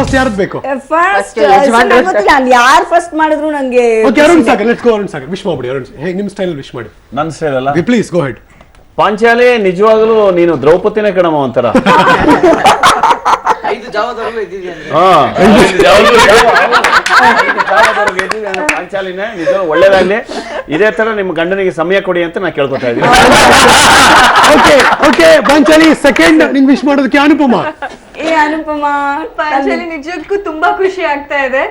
First ಯಾರದ್ ಬೇಕು? ಯಾರು ಫಸ್ಟ್ ಮಾಡಿದ್ರು ನಂಗೆ. Arun Sagar, let's go. Arun Sagar wish ಮಾಡ್ಬಿಡಿ. ಅರುಣ್ ನಿಮ್ಮ ಸ್ಟೈಲ್ ವಿಶ್ ಮಾಡಿ. ನನ್ನ ಸ್ಟೈಲ್ ಅಲ್ಲ, ಪ್ಲೀಸ್ ಗೋ ಹೆಡ್. ಪಾಂಚಾಲಿ ನಿಜವಾಗ್ಲೂ ನೀನು ದ್ರೌಪದಿನೇ ಕಣಮ್ಮ ಒಂಥರ. ಪಾಂಚಾಲಿನೇ ನಿಜ ಒಳ್ಳೇದಾಗ್ಲಿ. ಇದೇ ತರ ನಿಮ್ಮ ಗಂಡನಿಗೆ ಸಮಯ ಕೊಡಿ ಅಂತ ನಾ ಕೇಳ್ಕೊತಾ ಇದ್ದೀನಿ. ಓಕೆ ಪಾಂಚಾಲಿ ಸೆಕೆಂಡ್ ನಿಂಗೆ ವಿಶ್ ಮಾಡೋದಕ್ಕೆ ಅನುಪಮ. ಪಾಂಚಾಲಿ ನಿಜಕ್ಕೂ ತುಂಬಾ ಖುಷಿ ಆಗ್ತಾ ಇದೆ.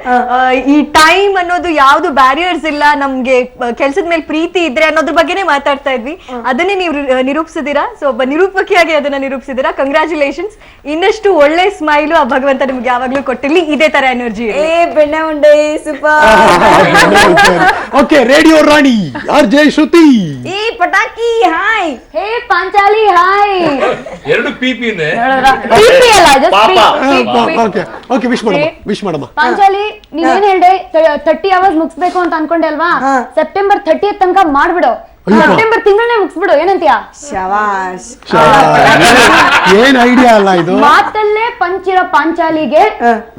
ಈ ಟೈಮ್ ಅನ್ನೋದು ಯಾವ್ದು ಬ್ಯಾರಿಯರ್ಸ್ ಇಲ್ಲ, ನಮ್ಗೆ ಕೆಲ್ಸದ ಮೇಲೆ ಪ್ರೀತಿ ಇದ್ರೆ ಅನ್ನೋದ್ರ ಬಗ್ಗೆನೇ ಮಾತಾಡ್ತಾ ಇದ್ವಿ. ಅದನ್ನೇ ನೀವು ನಿರೂಪಿಸಿದೀರಾ. ಸೊ ಒಬ್ಬ ನಿರೂಪಕಿಯಾಗಿ ಅದನ್ನ ನಿರೂಪಿಸಿದೀರಾ. ಕಂಗ್ರಾಚುಲೇಷನ್ಸ್. ಇನ್ನಷ್ಟು ಒಳ್ಳೆ ಸ್ಮೈಲು ಆ ಭಗವಂತ ನಿಮ್ಗೆ ಯಾವಾಗ್ಲೂ ಕೊಟ್ಟಿರ್ಲಿ. ಇದೇ ತರ ಎನರ್ಜಿ. ಬೆಣ್ಣೆ ಉಂಡೆ ಸೂಪರ್. ಓಕೆ ರೇಡಿಯೋ ರಾಣಿ RJ ಶ್ರುತಿ. ಪಟಾಕಿ ಹಾಯ್. ಹೇ ಪಾಂಚಾಲಿ ಹಾಯ್. ಎರಡು ಪಿಪಿನೇ ಓಕೆ ವಿಶ್ ಮಾಡಮ್ಮ. ಪಾಂಚಾಲಿ ನೀನೇನ್ ಹೇಳ್ದೆ 30 hours ಮುಗಿಸ್ಬೇಕು ಅಂತ ಅನ್ಕೊಂಡೆ ಅಲ್ವಾ? ಸೆಪ್ಟೆಂಬರ್ 30th ತನಕ ಮಾಡ್ಬಿಡು. ಸೆಪ್ಟೆಂಬರ್ ತಿಂಗಳನ್ನೇ ಮುಗಿಸ್ಬಿಡು. ಏನಂತೀಯ? ಶವಾಶ್. ಏನ್ ಐಡಿಯಾ ಅಲ್ಲ ಇದು. ಮಾತಲ್ಲೇ ಪಂಚಿರೋ ಪಾಂಚಾಲಿಗೆ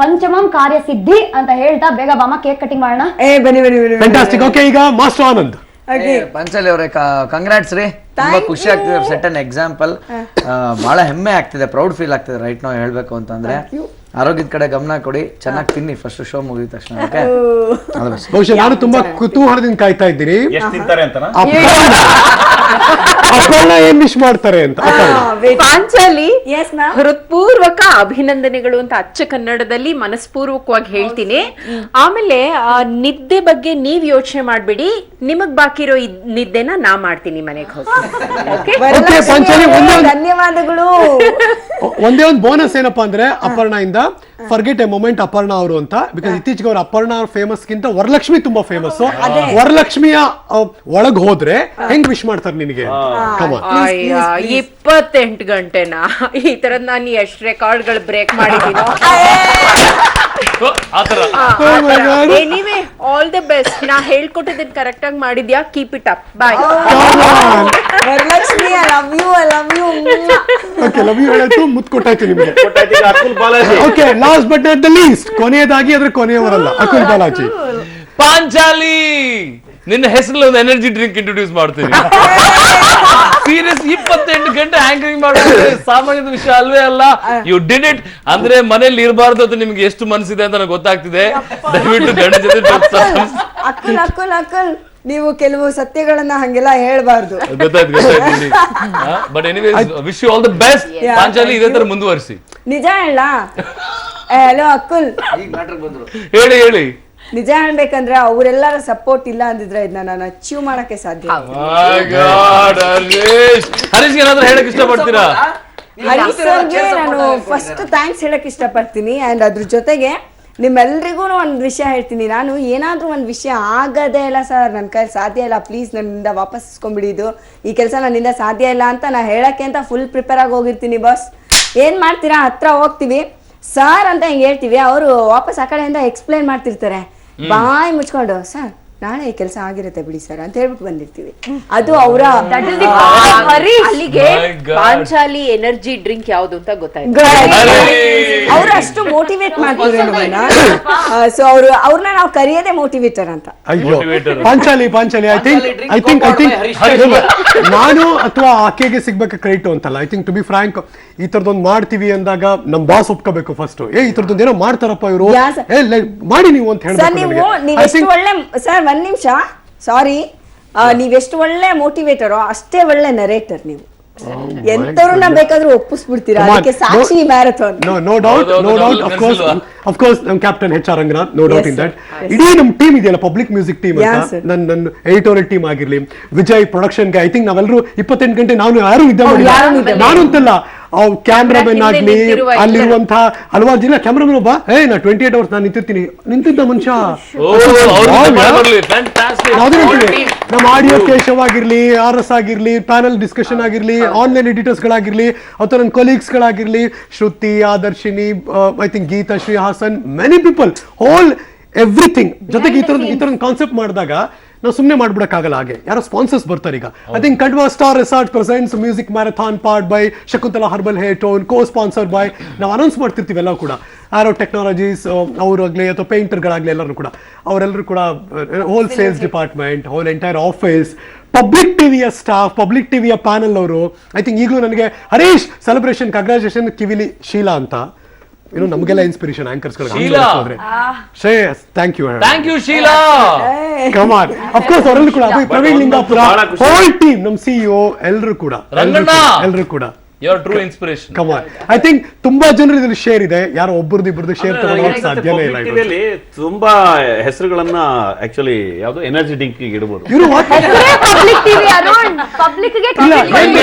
ಪಂಚಮಂ ಕಾರ್ಯಸಿದ್ಧಿ ಅಂತ ಹೇಳ್ತಾ ಬೇಗ ಬಾಮ ಕೇಕ್ ಕಟಿಂಗ್ ಮಾಡೋಣ. ಬನ್ನಿ. ಫ್ಯಾಂಟಾಸ್ಟಿಕ್. ಓಕೆ ಈಗ ಮಾಸ್ಟರ್ ಆನಂದ್. ಪಂಚಾಲಿ ಅವರೇ ಕಂಗ್ರಾಟ್ಸ್ ರೀ. ತುಂಬಾ ಖುಷಿ ಆಗ್ತಿದೆ. Set an example. ಬಹಳ ಹೆಮ್ಮೆ ಆಗ್ತಿದೆ, ಪ್ರೌಡ್ ಫೀಲ್ ಆಗ್ತಿದೆ ರೈಟ್ ನಾವು ಹೇಳ್ಬೇಕು ಅಂತಂದ್ರೆ. ಆರೋಗ್ಯದ ಕಡೆ ಗಮನ ಕೊಡಿ, ಚೆನ್ನಾಗಿ ತಿನ್ನಿ ಫಸ್ಟ್ ಶೋ ಮುಗಿದ ತಕ್ಷಣ. ಬಹುಶಃ ನಾನು ತುಂಬಾ ಕುತೂಹಲದಿಂದ ಕಾಯ್ತಾ ಇದ್ದೀನಿ ಎಷ್ಟು ತಿಂತಾರೆ ಅಂತ. ಅಪರ್ಣ ಏನ್ ವಿಶ್ ಮಾಡ್ತಾರೆ ಅಂತ. ಪಾಂಚಾಲಿ ಹೃತ್ಪೂರ್ವಕ ಅಭಿನಂದನೆಗಳು ಅಂತ ಅಚ್ಚ ಕನ್ನಡದಲ್ಲಿ ಮನಸ್ಪೂರ್ವಕವಾಗಿ ಹೇಳ್ತೀನಿ. ಆಮೇಲೆ ನಿದ್ದೆ ಬಗ್ಗೆ ನೀವ್ ಯೋಚನೆ ಮಾಡ್ಬಿಡಿ, ನಿಮಗ್ ಬಾಕಿ ಇರೋ ನಿದ್ದೆನ ನಾ ಮಾಡ್ತೀನಿ ಮನೆಗೆ ಹೋಗಿ. ಧನ್ಯವಾದಗಳು. ಒಂದೇ ಒಂದು ಬೋನಸ್ ಏನಪ್ಪಾ ಅಂದ್ರೆ ಅಪರ್ಣ ಇಂದ ಫರ್ಗೆಟ್ ಎ ಮೊಮೆಂಟ್ ಅಪರ್ಣ ಅವರು ಅಂತ. ಬಿಕಾಸ್ ಇತ್ತೀಚೆಗೆ ಅವ್ರು ಅಪರ್ಣ ಫೇಮಸ್ ಗಿಂತ ವರಲಕ್ಷ್ಮಿ ತುಂಬಾ ಫೇಮಸ್. ವರಲಕ್ಷ್ಮಿಯ ಒಳಗ್ ಹೋದ್ರೆ ಹೆಂಗ್ ವಿಶ್ ಮಾಡ್ತಾರೆ ನಿನಗೆ? 28 ಗಂಟೆನಾ ಈ ತರದ್ ನಾನು ಎಷ್ಟು ರೆಕಾರ್ಡ್ಗಳು ಬ್ರೇಕ್ ಮಾಡಿದೀನೋ. Anyway all the best. ನಾ ಹೇಳ್ಕೊಟ್ಟಿದ್ದನ್ನ ಕರೆಕ್ಟ್ ಆಗಿ ಮಾಡಿದ್ಯಾ? Keep it up. Bye. Varalakshmi I love you. Okay love you ಹೇಳೋದು ಮುತ್ತು ಕೊಟ್ಟಾಯ್ತು ನಿಮಗೆ. Okay last but not the least, ಕೊನೆಯದಾಗಿ ಅದ್ರ ಕೊನೆಯವರಲ್ಲ, ಅಕುಲ್ ಬಾಲಾಜಿ. ಪಾಂಚಾಲಿ ನಿನ್ನ ಹೆಸರಲ್ಲಿ ಒಂದು ಎನರ್ಜಿ ಡ್ರಿಂಕ್ ಇಂಟ್ರೊಡ್ಯೂಸ್ ಮಾಡ್ತೀನಿ. ಸೀರಿಯಸ್ 28 ಗಂಟೆ ಹ್ಯಾಂಕರಿಂಗ್ ಮಾಡೋದು ಸಾಮಾನ್ಯದ ವಿಷಯ ಅಲ್ವೇ ಅಲ್ಲ. You did it. ಅಂದ್ರೆ ಮನೇಲಿ ಇರಬಾರ್ದು ಅಂತ ನಿಮ್ಗೆ ಎಷ್ಟು ಮನಸ್ಸಿದೆ ಅಂತ ನನಗೆ ಗೊತ್ತಾಗ್ತಿದೆ. ದಯವಿಟ್ಟು ಗಂಡ ಜೊತೆ ಅಕ್ಕಲ್ ನೀವು ಕೆಲವು ಸತ್ಯಗಳನ್ನ ಹಂಗೆಲ್ಲ ಹೇಳ್ಬಾರ್ದು. ಗೊತ್ತಾಯ್ತು. But anyways wish you all the best. Panchali ಇದೇ ತರ ಮುಂದುವರಿಸಿ. ನಿಜ ಹೇಳ. ಹಲೋ ಅಕ್ಕುಲ್, ಹೇಳಿ. ನಿಜ ಹೇಳ್ಬೇಕಂದ್ರೆ ಅವರೆಲ್ಲರ ಸಪೋರ್ಟ್ ಇಲ್ಲ ಅಂದಿದ್ರೆ ಇದನ್ನ ನಾನು ಅಚೀವ್ ಮಾಡಕ್ಕೆ ಸಾಧ್ಯ. ಹರೀಶ್ ಏನಾದ್ರೂ ಹೇಳಕ್ ಇಷ್ಟಪಡ್ತೀರಾ? ಹರೀಶ್ ಸರ್ಗೆ ನಾನು ಫಸ್ಟ್ ಥ್ಯಾಂಕ್ಸ್ ಹೇಳಕ್ ಇಷ್ಟಪಡ್ತೀನಿ. ಅಂಡ್ ಅದ್ರ ಜೊತೆಗೆ ನಿಮ್ಮೆಲ್ರಿಗೂ ಒಂದು ವಿಷಯ ಹೇಳ್ತೀನಿ. ನಾನು ಏನಾದ್ರೂ ಒಂದು ವಿಷಯ ಆಗದೇ ಇಲ್ಲ ಸರ್, ನನ್ನ ಕೈಲಿ ಸಾಧ್ಯ ಇಲ್ಲ, ಪ್ಲೀಸ್ ನನ್ನಿಂದ ವಾಪಸ್ ಇಸ್ಕೊಂಡ್ಬಿಡಿದು, ಈ ಕೆಲಸ ನನ್ನಿಂದ ಸಾಧ್ಯ ಇಲ್ಲ ಅಂತ ನಾ ಹೇಳಕ್ಕೆ ಅಂತ ಫುಲ್ ಪ್ರಿಪೇರ್ ಆಗಿ ಹೋಗಿರ್ತೀನಿ. ಬಾಸ್ ಏನ್ ಮಾಡ್ತೀರಾ, ಹತ್ರ ಹೋಗ್ತೀವಿ ಸರ್ ಅಂತ ಹಿಂಗೆ ಹೇಳ್ತೀವಿ, ಅವರು ವಾಪಸ್ ಆ ಕಡೆಯಿಂದ ಎಕ್ಸ್ಪ್ಲೈನ್ ಮಾಡ್ತಿರ್ತಾರೆ ಬಾಯ್ ಮುಚ್ಕೊಂಡು, ಸರ್ ನಾಳೆ ಈ ಕೆಲಸ ಆಗಿರುತ್ತೆ ಬಿಡಿ ಸರ್ ಅಂತ ಹೇಳ್ಬಿಟ್ಟು ಬಂದಿರ್ತೀವಿ. ಅದು ಅವರ ಅಲ್ಲಿಗೆ ಪಾಂಚಾಲಿ ಎನರ್ಜಿ ಡ್ರಿಂಕ್ ಯಾವ್ದು ಅಂತ ಗೊತ್ತಾಯ್ತು. ಅವ್ರು ಅಷ್ಟು ಮೋಟಿವೇಟ್ ಮಾಡ್ತಾರೆ ನಮ್ಮನ್ನ. ಸೊ ಅವ್ರನ್ನ ನಾವು ಕರೆಯೋದೇ ಮೋಟಿವೇಟರ್ ಅಂತ. ಪಾಂಚಾಲಿ ಐ ಥಿಂಕ್ ನಾನು ಅಥವಾ ಆಕೆಗೆ ಸಿಗ್ಬೇಕು ಕ್ರೆಡಿಟ್ ಅಂತಲ್ಲ. I think to be frank, ಈ ತರದೊಂದು ಮಾಡ್ತೀವಿ ಅಂದಾಗ ನಮ್ ಬಾಸ್ ಒಪ್ಕೋಬೇಕು ಫಸ್ಟ್. ಈ ತರದೊಂದು ಏನೋ ಮಾಡ್ತಾರಪ್ಪ ಇವರು, ಮಾಡಿ ನೀವು ಅಂತ ಹೇಳಿ. ಒಳ್ಳೆ ಸರ್ ಒಂದ್ ನಿಮಿಷ, ಸಾರಿ, ನೀವೆಷ್ಟು ಒಳ್ಳೆ ಮೋಟಿವೇಟರ್ ಅಷ್ಟೇ ಒಳ್ಳೆ ನರೇಟರ್ ನೀವು. ಎಂತವ್ರನ್ನ ಬೇಕಾದ್ರೂ ಒಪ್ಪಿಸ್ಬಿಡ್ತೀರಾ, ಅದಕ್ಕೆ ಸಾಕ್ಷಿ marathon. No doubt of course ನಮ್ captain HR Ranganath, no doubt in that. ಇಡೀ ನಮ್ ಟೀಮ್ ಇದೆಯಲ್ಲ, ಪಬ್ಲಿಕ್ ಮ್ಯೂಸಿಕ್ ಟೀಮ್ ಅಂತ, ನನ್ನ ಎಡಿಟೋರಿಯಲ್ ಟೀಮ್ ಆಗಿರ್ಲಿ, ವಿಜಯ್ ಪ್ರೊಡಕ್ಷನ್ಗೆ, ಐ ಥಿಂಕ್ ನಾವೆಲ್ಲರೂ 28 ಗಂಟೆ ನಾವು ಯಾರು ಇದ್ದ ನಾನು ಅಂತಲ್ಲ, ಕ್ಯಾಮ್ರಾಮನ್ ಆಗ್ಲಿ, ಅಲ್ಲಿರುವಂತಹ ಹಲವಾರು ಜನ ಕ್ಯಾಮ್ರಾಮನ್ ಒಬ್ಬ ನಾ 28 hours ನಾನು ನಿಂತಿದ್ದ ಮನುಷ್ಯ. ನಮ್ಮ ಆಡಿಯೋ ಕೇಶವ್ ಆಗಿರ್ಲಿ, RS ಆಗಿರ್ಲಿ, ಪ್ಯಾನಲ್ ಡಿಸ್ಕಷನ್ ಆಗಿರ್ಲಿ, ಆನ್ಲೈನ್ ಎಡಿಟರ್ಸ್ ಗಳಾಗಿರ್ಲಿ, ಅಥವಾ ನನ್ನ ಕೊಲೀಗ್ಸ್ ಗಳಾಗಿರ್ಲಿ, Shruti, Adarshini, I think Geetha, Shri Hasan, many people, whole everything. ಜೊತೆಗೆ ಈ ತರ ಕಾನ್ಸೆಪ್ಟ್ ಮಾಡಿದಾಗ ನಾವು ಸುಮ್ಮನೆ ಮಾಡ್ಬಿಡಕ್ಕಾಗಲ್ಲ. ಹಾಗೆ ಯಾರೋ ಸ್ಪಾನ್ಸರ್ಸ್ ಬರ್ತಾರೆ ಈಗ. I think Kadwa star resort presents music marathon part by Shakuntala herbal hair tone, co sponsor by, ನಾವು ಅನೌನ್ಸ್ ಮಾಡ್ತಿರ್ತೀವಿ ಎಲ್ಲ ಕೂಡ. ಆರೋ ಟೆಕ್ನಾಲಜೀಸ್ ಅವರಾಗಲಿ ಅಥವಾ ಪೇಂಟರ್ಗಳಾಗಲಿ ಎಲ್ಲರೂ ಕೂಡ, ಅವರೆಲ್ಲರೂ ಕೂಡ whole sales department, whole entire office, public ಟಿವಿಯ ಸ್ಟಾಫ್, ಪಬ್ಲಿಕ್ ಟಿವಿಯ ಪ್ಯಾನಲ್ ಅವರು. ಐ ಥಿಂಕ್ ಈಗಲೂ ನನಗೆ ಹರೀಶ್ ಸೆಲೆಬ್ರೇಷನ್ ಕಂಗ್ರಾಚುಲೇಷನ್ ಕಿವಿಲಿ ಶೀಲಾ ಅಂತ, ಏನು ನಮಗೆಲ್ಲ ಇನ್ಸ್ಪಿರೇಷನ್ ಆಂಕರ್ಸ್ಗಳು. Shreyas thank you Sheela. Come on, of course ಅವರೆಲ್ಲರೂ ಕೂಡ, ಪ್ರವೀಣ್ ಲಿಂಗಾಪುರ, ಹೋಲ್ ಟೀಮ್, ನಮ್ಮ ಸಿಇಒ ಎಲ್ಲರೂ ಕೂಡ, ಎಲ್ಲರೂ ಕೂಡ your true inspiration. Come on. I think ತುಂಬಾ ಜನರು ಇದರಲ್ಲಿ ಶೇರ್ ಇದೆ, ಯಾರೋ ಒಬ್ಬರದ್ದು ಶೇರ್ ತಗೊಳ್ಳೋಕೆ ಸಾಧ್ಯನೇ ಇಲ್ಲ. ಟಿವಿಯಲ್ಲಿ ತುಂಬಾ ಹೆಸರುಗಳನ್ನ ಆಕ್ಚುಲಿ ಯಾವುದು ಎನರ್ಜಿ ಡ್ರಿಂಕ್ ಇಡಬಹುದು. ಪಬ್ಲಿಕ್ ಟಿವಿ ಅರುಣ್, ಪಬ್ಲಿಕ್ ಗೆ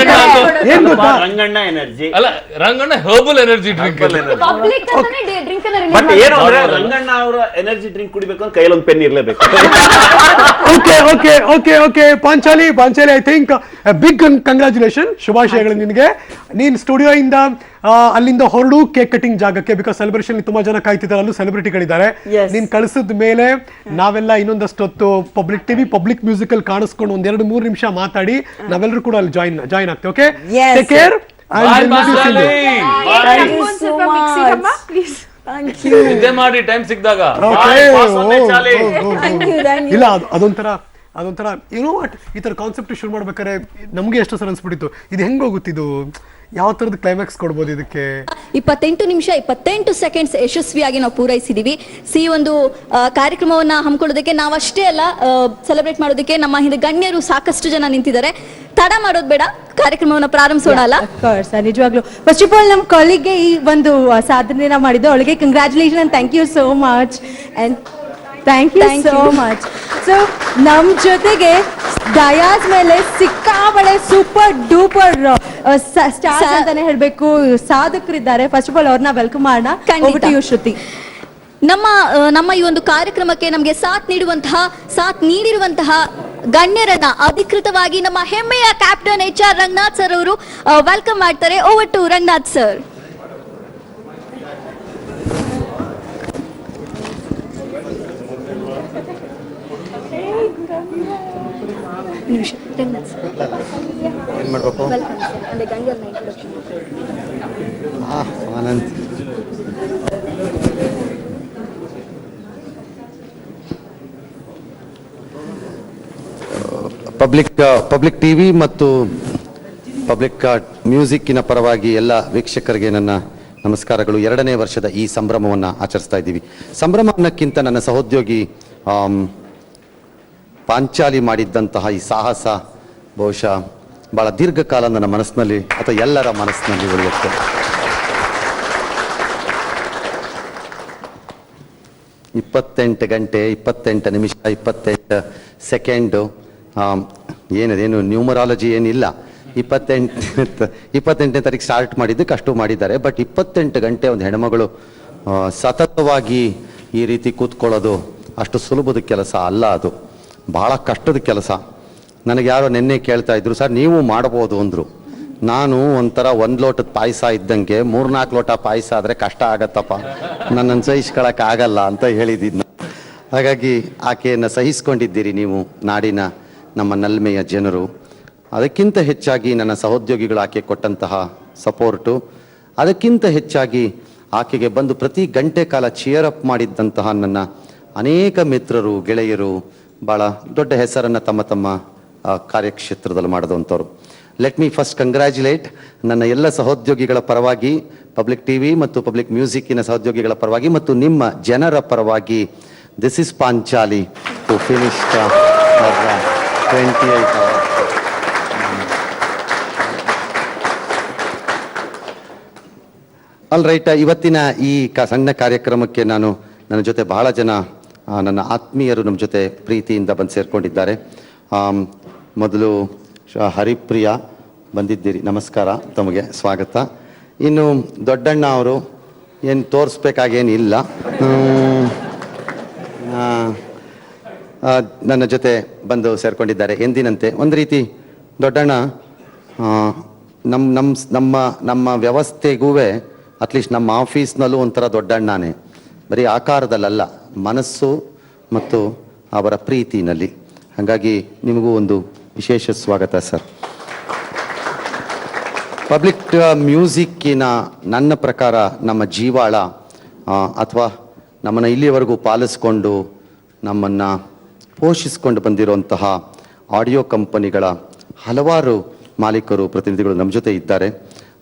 ಏನ್ ಗೊತ್ತಾ, ರಂಗಣ್ಣ ಎನರ್ಜಿ ಅಲ್ಲ, Ranganna herbal energy drink. Public ಅಂತಾನೆ ಡ್ರಿಂಕ್ ಅನ್ನ ಬಟ್ ಏನು ಅಂದ್ರೆ ರಂಗಣ್ಣ ಅವರ ಎನರ್ಜಿ ಡ್ರಿಂಕ್ ಕುಡಿಬೇಕು ಅಂತ ಕೈಯಲ್ಲಿ ಒಂದು ಪೆನ್ ಇರಲೇಬೇಕು. Okay Panchali, I think big congratulation, ಶುಭಾಶಯಗಳು ನಿನಗೆ. ನೀನ್ ಸ್ಟುಡಿಯೋ ಇಂದ ಅಲ್ಲಿಂದ ಹೊರಡು ಕೇಕ್ ಕಟಿಂಗ್ ಜಾಗಕ್ಕೆ, ಬಿಕಾಸ್ ಸೆಲೆಬ್ರೇಷನ್ ತುಂಬಾ ಜನ ಕಾಯ್ತಿದ್ದಾರೆ, ಅಲ್ಲೂ ಸೆಲೆಬ್ರಿಟಿಗಳಿದ್ದಾರೆ. ನೀನ್ ಕಳಿಸಿದ ಮೇಲೆ ನಾವೆಲ್ಲ ಇನ್ನೊಂದಷ್ಟು ಹೊತ್ತು ಪಬ್ಲಿಕ್ ಟಿವಿ ಪಬ್ಲಿಕ್ ಮ್ಯೂಸಿಕಲ್ ಕಾಣಿಸ್ಕೊಂಡು 1-2-3 ನಿಮಿಷ ಮಾತಾಡಿ ನಾವೆಲ್ಲರೂ ಕೂಡ ಅಲ್ಲಿ ಜಾಯಿನ್ ಆಗ್ತೇವೆ. Okay, take care. ಇದೇ ಮಾಡಿ ಟೈಮ್ ಸಿಕ್ಕಿದಾಗ. ಇಲ್ಲ, ಅದೊಂಥರ ಏನೋ ವಾಟ್, ಈ ತರ ಕಾನ್ಸೆಪ್ಟ್ ಶುರು ಮಾಡ್ಬೇಕಾದ್ರೆ ನಮ್ಗೆ ಎಷ್ಟು ಸಲ ಅನ್ಸ್ಬಿಟ್ಟಿತ್ತು, ಇದು ಹೆಂಗ್ ಹೋಗುತ್ತಿದ್ದು, ಯಾವ ತರದ ಕ್ಲೈಮ್ಯಾಕ್ಸ್ ಕೊಡ್ಬೋದು ಇದಕ್ಕೆ. 28 ನಿಮಿಷ 28 ಸೆಕೆಂಡ್ಸ್ ಯಶಸ್ವಿಯಾಗಿ ನಾವು ಪೂರೈಸಿದೀವಿ. ಒಂದು ಕಾರ್ಯಕ್ರಮವನ್ನ ಹಮ್ಮಿಕೊಳ್ಳೋದಕ್ಕೆ ನಾವಷ್ಟೇ ಅಲ್ಲ, ಸೆಲೆಬ್ರೇಟ್ ಮಾಡೋದಕ್ಕೆ ನಮ್ಮ ಹಿಂದೆ ಗಣ್ಯರು ಸಾಕಷ್ಟು ಜನ ನಿಂತಿದ್ದಾರೆ. ತಡ ಮಾಡೋದು ಬೇಡ, ಕಾರ್ಯಕ್ರಮವನ್ನ ಪ್ರಾರಂಭಿಸೋಣ ಅಲ್ಲ? ನಿಜವಾಗ್ಲೂ ಫಸ್ಟ್ ಆಫ್ ಆಲ್ ನಮ್ಮ ಕಾಲಿಗೆ ಈ ಒಂದು ಸಾಧನೆನ ಮಾಡಿದ್ದು ಅವಳಿಗೆ congratulation and thank you so much. And thank you so much. So ನಮ್ ಜೊತೆಗೆ ಡಯಾಸ್ ಮೇಲೆ ಸಿಕ್ಕಾಬಳೆ ಸೂಪರ್ ಡೂಪರ್ ಸ್ಟಾರ್ಸ್ ಅಂತಾನೆ ಹೇಳ್ಬೇಕು ಸಾಧಕರಿದ್ದಾರೆ. ಫಸ್ಟ್ ಆಫ್ ಆಲ್ ಅವ್ರನ್ನ ವೆಲ್ಕಮ್ ಮಾಡೋಣ. ಶ್ರುತಿ, ನಮ್ಮ ಈ ಒಂದು ಕಾರ್ಯಕ್ರಮಕ್ಕೆ ನಮಗೆ ಸಾಥ್ ನೀಡಿರುವಂತಹ ಗಣ್ಯರನ್ನ ಅಧಿಕೃತವಾಗಿ ನಮ್ಮ ಹೆಮ್ಮೆಯ ಕ್ಯಾಪ್ಟನ್ HR ರಂಗನಾಥ್ ಸರ್ ಅವರು ವೆಲ್ಕಮ್ ಮಾಡ್ತಾರೆ. Over to Ranganath sir. ಏನ್ ಮಾಡ್ಬೇಕು? ಆನಂದ್, ಪಬ್ಲಿಕ್ ಟಿವಿ ಮತ್ತು ಪಬ್ಲಿಕ್ ಮ್ಯೂಸಿಕ್ಕಿನ ಪರವಾಗಿ ಎಲ್ಲ ವೀಕ್ಷಕರಿಗೆ ನನ್ನ ನಮಸ್ಕಾರಗಳು. 2ನೇ ವರ್ಷದ ಈ ಸಂಭ್ರಮವನ್ನು ಆಚರಿಸ್ತಾ ಇದ್ದೀವಿ. ಸಂಭ್ರಮ ಅನ್ನಕ್ಕಿಂತ ನನ್ನ ಸಹೋದ್ಯೋಗಿ ಪಾಂಚಾಲಿ ಮಾಡಿದ್ದಂತಹ ಈ ಸಾಹಸ ಬಹುಶಃ ಬಹಳ ದೀರ್ಘಕಾಲ ನನ್ನ ಮನಸ್ಸಿನಲ್ಲಿ ಅಥವಾ ಎಲ್ಲರ ಮನಸ್ಸಿನಲ್ಲಿ ಉಳಿಯುತ್ತೆ. 28 ಗಂಟೆ 28 ನಿಮಿಷ 28 ಸೆಕೆಂಡು, ಏನೇನು ನ್ಯೂಮರಾಲಜಿ ಏನಿಲ್ಲ. 28ನೇ ತಾರೀಕು ಸ್ಟಾರ್ಟ್ ಮಾಡಿದ್ದಕ್ಕೆ ಅಷ್ಟು ಮಾಡಿದ್ದಾರೆ. ಬಟ್ 28 ಗಂಟೆ ಒಂದು ಹೆಣ್ಮಗಳು ಸತತವಾಗಿ ಈ ರೀತಿ ಕೂತ್ಕೊಳ್ಳೋದು ಅಷ್ಟು ಸುಲಭದ ಕೆಲಸ ಅಲ್ಲ, ಅದು ಬಹಳ ಕಷ್ಟದ ಕೆಲಸ. ನನಗೆ ಯಾರೋ ನಿನ್ನೆ ಕೇಳ್ತಾ ಇದ್ರು, ಸರ್ ನೀವು ಮಾಡ್ಬೋದು ಅಂದರು. ನಾನು ಒಂಥರ 1 ಲೋಟದ ಪಾಯಸ ಇದ್ದಂಗೆ 3-4 ಲೋಟ ಪಾಯಸ ಆದರೆ ಕಷ್ಟ ಆಗತ್ತಪ್ಪ, ನನ್ನನ್ನು ಸಹಿಸ್ಕೊಳಕ್ಕಾಗಲ್ಲ ಅಂತ ಹೇಳಿದ್ದೀನಿ. ಹಾಗಾಗಿ ಆಕೆಯನ್ನು ಸಹಿಸ್ಕೊಂಡಿದ್ದೀರಿ ನೀವು, ನಾಡಿನ ನಮ್ಮ ನಲ್ಮೆಯ ಜನರು. ಅದಕ್ಕಿಂತ ಹೆಚ್ಚಾಗಿ ನನ್ನ ಸಹೋದ್ಯೋಗಿಗಳು ಆಕೆ ಕೊಟ್ಟಂತಹ ಸಪೋರ್ಟು, ಅದಕ್ಕಿಂತ ಹೆಚ್ಚಾಗಿ ಆಕೆಗೆ ಬಂದು ಪ್ರತಿ ಗಂಟೆ ಕಾಲ ಚಿಯರ್ ಅಪ್ ಮಾಡಿದ್ದಂತಹ ನನ್ನ ಅನೇಕ ಮಿತ್ರರು, ಗೆಳೆಯರು, ಭಾಳ ದೊಡ್ಡ ಹೆಸರನ್ನು ತಮ್ಮ ತಮ್ಮ ಕಾರ್ಯಕ್ಷೇತ್ರದಲ್ಲಿ ಮಾಡಿದಂಥವ್ರು. ಲೆಟ್ ಮೀ ಫಸ್ಟ್ ಕಂಗ್ರ್ಯಾಚುಲೇಟ್ ನನ್ನ ಎಲ್ಲ ಸಹೋದ್ಯೋಗಿಗಳ ಪರವಾಗಿ, ಪಬ್ಲಿಕ್ ಟಿವಿ ಮತ್ತು ಪಬ್ಲಿಕ್ ಮ್ಯೂಸಿಕ್ಕಿನ ಸಹೋದ್ಯೋಗಿಗಳ ಪರವಾಗಿ ಮತ್ತು ನಿಮ್ಮ ಜನರ ಪರವಾಗಿ. This is Panchali to finish 28 hours. All right, ಇವತ್ತಿನ ಈ ಸಣ್ಣ ಕಾರ್ಯಕ್ರಮಕ್ಕೆ ನನ್ನ ಜೊತೆ ಬಹಳ ಜನ ನನ್ನ ಆತ್ಮೀಯರು ನಮ್ಮ ಜೊತೆ ಪ್ರೀತಿಯಿಂದ ಬಂದು ಸೇರ್ಕೊಂಡಿದ್ದಾರೆ. ಮೊದಲು ಹರಿಪ್ರಿಯಾ ಬಂದಿದ್ದೀರಿ, ನಮಸ್ಕಾರ, ತಮಗೆ ಸ್ವಾಗತ. ಇನ್ನು ದೊಡ್ಡಣ್ಣ ಅವರು ಏನು ತೋರಿಸ್ಬೇಕಾಗೇನಿಲ್ಲ, ನನ್ನ ಜೊತೆ ಬಂದು ಸೇರ್ಕೊಂಡಿದ್ದಾರೆ ಎಂದಿನಂತೆ. ಒಂದು ರೀತಿ ದೊಡ್ಡಣ್ಣ ನಮ್ಮ ವ್ಯವಸ್ಥೆಗೂ ಅಟ್ಲೀಸ್ಟ್ ನಮ್ಮ ಆಫೀಸ್ನಲ್ಲೂ ಒಂಥರ ದೊಡ್ಡಣ್ಣನೇ, ಬರೀ ಆಕಾರದಲ್ಲ, ಮನಸ್ಸು ಮತ್ತು ಅವರ ಪ್ರೀತಿನಲ್ಲಿ. ಹಾಗಾಗಿ ನಿಮಗೂ ಒಂದು ವಿಶೇಷ ಸ್ವಾಗತ ಸರ್. ಪಬ್ಲಿಕ್ ಮ್ಯೂಸಿಕ್ಕಿನ ನನ್ನ ಪ್ರಕಾರ ನಮ್ಮ ಜೀವಾಳ ಅಥವಾ ನಮ್ಮನ್ನು ಇಲ್ಲಿಯವರೆಗೂ ಪಾಲಿಸ್ಕೊಂಡು ನಮ್ಮನ್ನು ಪೋಷಿಸಿಕೊಂಡು ಬಂದಿರುವಂತಹ ಆಡಿಯೋ ಕಂಪನಿಗಳ ಹಲವಾರು ಮಾಲೀಕರು ಪ್ರತಿನಿಧಿಗಳು ನಮ್ಮ ಜೊತೆ ಇದ್ದಾರೆ.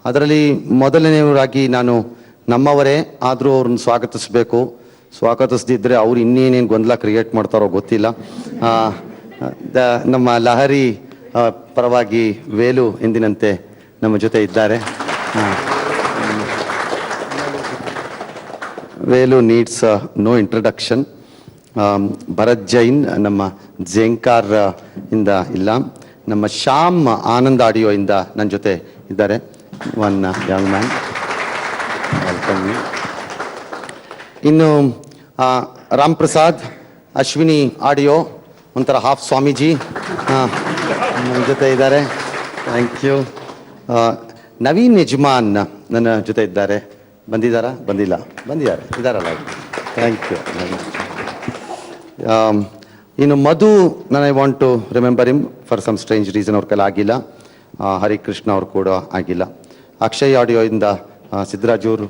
ಅದರಲ್ಲಿ ಮೊದಲನೆಯವರಾಗಿ ನಾನು ನಮ್ಮವರೇ ಆದರೂ ಅವ್ರನ್ನ ಸ್ವಾಗತಿಸಬೇಕು. ಸ್ವಾಗತಿಸದಿದ್ದರೆ ಅವ್ರು ಇನ್ನೇನೇನು ಗೊಂದಲ ಕ್ರಿಯೇಟ್ ಮಾಡ್ತಾರೋ ಗೊತ್ತಿಲ್ಲ. ನಮ್ಮ ಲಹರಿ ಪರವಾಗಿ ವೇಲು ಎಂದಿನಂತೆ ನಮ್ಮ ಜೊತೆ ಇದ್ದಾರೆ. Velu needs no introduction. Bharath Jain ನಮ್ಮ ಜೇಂಕಾರ್ ಇಂದ ಇಲ್ಲ. ನಮ್ಮ ಶ್ಯಾಮ್ ಆನಂದ್ ಆಡಿಯೋ ಇಂದ ನನ್ನ ಜೊತೆ ಇದ್ದಾರೆ. One Young man, welcome. ಇನ್ನು ರಾಮ್ ಪ್ರಸಾದ್ ಅಶ್ವಿನಿ ಆಡಿಯೋ, ಒಂಥರ ಹಾಫ್ ಸ್ವಾಮೀಜಿ ನನ್ನ ಜೊತೆ ಇದ್ದಾರೆ. Thank you. ನವೀನ್ ಯಜಮಾನ್ ನನ್ನ ಜೊತೆ ಇದ್ದಾರೆ. ಬಂದಿದ್ದಾರಾ? ಬಂದಿದ್ದಾರೆ, ಇದ್ದಾರಲ್ಲ. Thank you. ಇನ್ನು Madhu, I want to remember him for some strange reason ಅವ್ರ ಕೈಲಿ ಆಗಿಲ್ಲ. ಹರಿಕೃಷ್ಣ ಅವ್ರು ಕೂಡ ಆಗಿಲ್ಲ. ಅಕ್ಷಯ್ ಆಡಿಯೋ ಇಂದ ಸಿದ್ದರಾಜ್ ಅವರು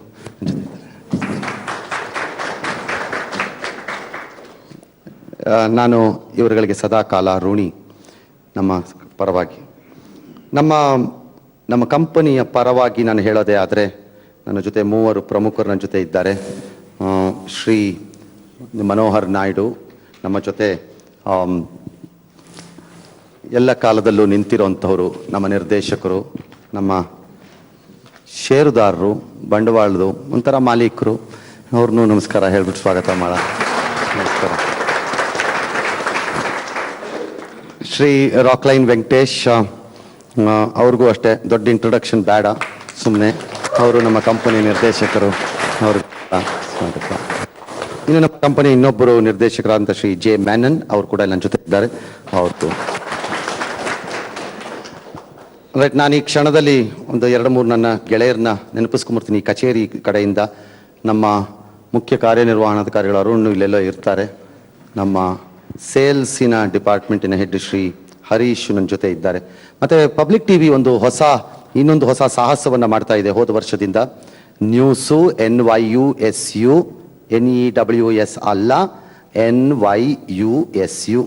ನಾನು ಇವರುಗಳಿಗೆ ಸದಾ ಕಾಲ ಋಣಿ. ನಮ್ಮ ಪರವಾಗಿ ನಮ್ಮ ಕಂಪನಿಯ ಪರವಾಗಿ ನಾನು ಹೇಳೋದೇ ಆದರೆ ನನ್ನ ಜೊತೆ 3 ಪ್ರಮುಖರು ನನ್ನ ಜೊತೆ ಇದ್ದಾರೆ. ಶ್ರೀ ಮನೋಹರ್ ನಾಯ್ಡು ನಮ್ಮ ಜೊತೆ ಎಲ್ಲ ಕಾಲದಲ್ಲೂ ನಿಂತಿರೋಂಥವರು, ನಮ್ಮ ನಿರ್ದೇಶಕರು, ನಮ್ಮ ಷೇರುದಾರರು, ಬಂಡವಾಳದು ಒಂಥರ ಮಾಲೀಕರು. ಅವ್ರನ್ನೂ ನಮಸ್ಕಾರ ಹೇಳ್ಬಿಟ್ಟು ಸ್ವಾಗತ ಮಾಡ. ನಮಸ್ಕಾರ. ಶ್ರೀ ರಾಕ್ಲೈನ್ ವೆಂಕಟೇಶ್, ಅವ್ರಿಗೂ ಅಷ್ಟೇ ದೊಡ್ಡ ಇಂಟ್ರೊಡಕ್ಷನ್ ಬೇಡ, ಸುಮ್ಮನೆ ಅವರು ನಮ್ಮ ಕಂಪನಿ ನಿರ್ದೇಶಕರು. ಅವ್ರಿಗೆ ಸ್ವಾಗತ. ಇನ್ನು ನಮ್ಮ ಕಂಪನಿ ಇನ್ನೊಬ್ಬರು ನಿರ್ದೇಶಕರಾದಂಥ ಶ್ರೀ ಜೆ ಮ್ಯಾನನ್ ಅವರು ಕೂಡ ನನ್ನ ಜೊತೆ ಇದ್ದಾರೆ. ಅವ್ರದ್ದು ರೈಟ್. ನಾನು ಈ ಕ್ಷಣದಲ್ಲಿ ಒಂದು 2-3 ನನ್ನ ಗೆಳೆಯರನ್ನ ನೆನಪಿಸ್ಕೊಂಡ್ಬಿಡ್ತೀನಿ. ಈ ಕಚೇರಿ ಕಡೆಯಿಂದ ನಮ್ಮ ಮುಖ್ಯ ಕಾರ್ಯನಿರ್ವಹಣಾಧಿಕಾರಿಗಳು ಅರುಣ್ ಇಲ್ಲೆಲ್ಲೋ ಇರ್ತಾರೆ. ನಮ್ಮ ಸೇಲ್ಸಿನ ಡಿಪಾರ್ಟ್ಮೆಂಟಿನ ಹೆಡ್ ಶ್ರೀ ಹರೀಶ್ ನನ್ನ ಜೊತೆ ಇದ್ದಾರೆ. ಮತ್ತು ಪಬ್ಲಿಕ್ ಟಿವಿ ಇನ್ನೊಂದು ಹೊಸ ಸಾಹಸವನ್ನು ಮಾಡ್ತಾ ಇದೆ ಹೋದ ವರ್ಷದಿಂದ. ನ್ಯೂಸು NYUSU NEWS ಅಲ್ಲ, NYUSU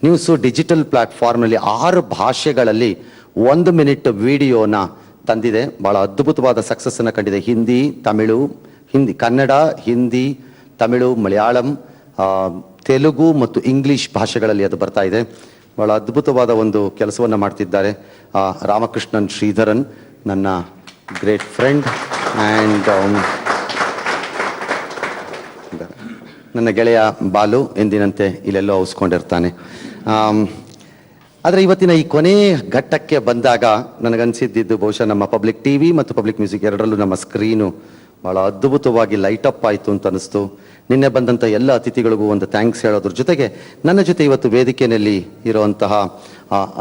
ನ್ಯೂಸು ಡಿಜಿಟಲ್ ಪ್ಲಾಟ್ಫಾರ್ಮ್ನಲ್ಲಿ 6 ಭಾಷೆಗಳಲ್ಲಿ 1 ಮಿನಿಟ್ ವಿಡಿಯೋನ ತಂದಿದೆ. ಭಾಳ ಅದ್ಭುತವಾದ ಸಕ್ಸಸ್ಸನ್ನು ಕಂಡಿದೆ. ಕನ್ನಡ, ಹಿಂದಿ, ತಮಿಳು, ಮಲಯಾಳಂ, ತೆಲುಗು ಮತ್ತು ಇಂಗ್ಲೀಷ್ ಭಾಷೆಗಳಲ್ಲಿ ಅದು ಬರ್ತಾ ಇದೆ. ಭಾಳ ಅದ್ಭುತವಾದ ಒಂದು ಕೆಲಸವನ್ನು ಮಾಡ್ತಿದ್ದಾರೆ. ರಾಮಕೃಷ್ಣನ್ ಶ್ರೀಧರನ್ ನನ್ನ ಗ್ರೇಟ್ ಫ್ರೆಂಡ್ ಆ್ಯಂಡ್ ನನ್ನ ಗೆಳೆಯ ಬಾಲು ಎಂದಿನಂತೆ ಇಲ್ಲೆಲ್ಲೋ ಔಸ್ಕೊಂಡಿರ್ತಾನೆ. ಆದರೆ ಇವತ್ತಿನ ಈ ಕೊನೆ ಘಟ್ಟಕ್ಕೆ ಬಂದಾಗ ನನಗನ್ಸಿದ್ದು ಬಹುಶಃ ನಮ್ಮ ಪಬ್ಲಿಕ್ ಟಿವಿ ಮತ್ತು ಪಬ್ಲಿಕ್ ಮ್ಯೂಸಿಕ್ ಎರಡರಲ್ಲೂ ನಮ್ಮ ಸ್ಕ್ರೀನು ಭಾಳ ಅದ್ಭುತವಾಗಿ ಲೈಟಪ್ ಆಯಿತು ಅಂತ ಅನ್ನಿಸ್ತು. ನಿನ್ನೆ ಬಂದಂಥ ಎಲ್ಲ ಅತಿಥಿಗಳಿಗೂ ಒಂದು ಥ್ಯಾಂಕ್ಸ್ ಹೇಳೋದ್ರ ಜೊತೆಗೆ ನನ್ನ ಜೊತೆ ಇವತ್ತು ವೇದಿಕೆಯಲ್ಲಿ ಇರುವಂತಹ